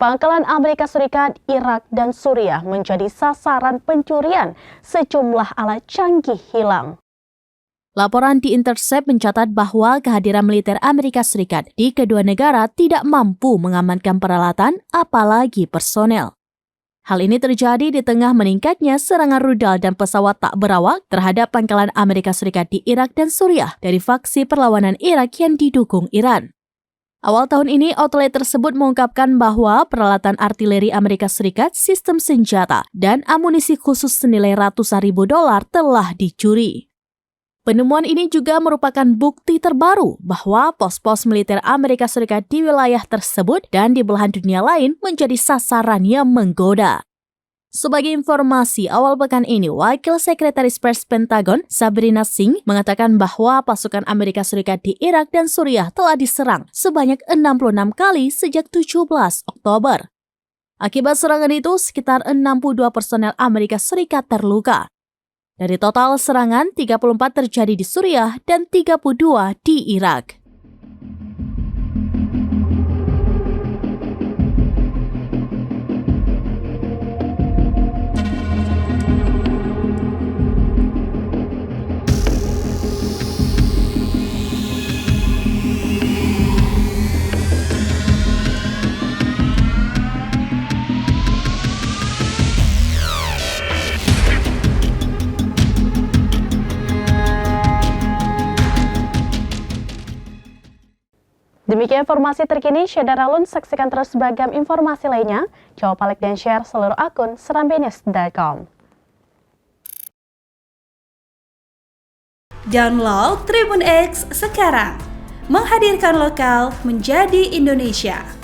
Pangkalan Amerika Serikat, Irak, dan Suriah menjadi sasaran pencurian. Sejumlah alat canggih hilang. Laporan The Intercept mencatat bahwa kehadiran militer Amerika Serikat di kedua negara tidak mampu mengamankan peralatan, apalagi personel. Hal ini terjadi di tengah meningkatnya serangan rudal dan pesawat tak berawak terhadap pangkalan Amerika Serikat di Irak dan Suriah dari faksi perlawanan Irak yang didukung Iran. Awal tahun ini, outlet tersebut mengungkapkan bahwa peralatan artileri Amerika Serikat, sistem senjata, dan amunisi khusus senilai ratusan ribu dolar telah dicuri. Penemuan ini juga merupakan bukti terbaru bahwa pos-pos militer Amerika Serikat di wilayah tersebut dan di belahan dunia lain menjadi sasaran yang menggoda. Sebagai informasi, awal pekan ini, Wakil Sekretaris Pers Pentagon, Sabrina Singh, mengatakan bahwa pasukan Amerika Serikat di Irak dan Suriah telah diserang sebanyak 66 kali sejak 17 Oktober. Akibat serangan itu, sekitar 62 personel Amerika Serikat terluka. Dari total serangan, 34 terjadi di Suriah dan 32 di Irak. Demikian informasi terkini, Syedara Lun. Saksikan terus beragam informasi lainnya. Coba like dan share seluruh akun serambinews.com. Download Tribun X sekarang, menghadirkan lokal menjadi Indonesia.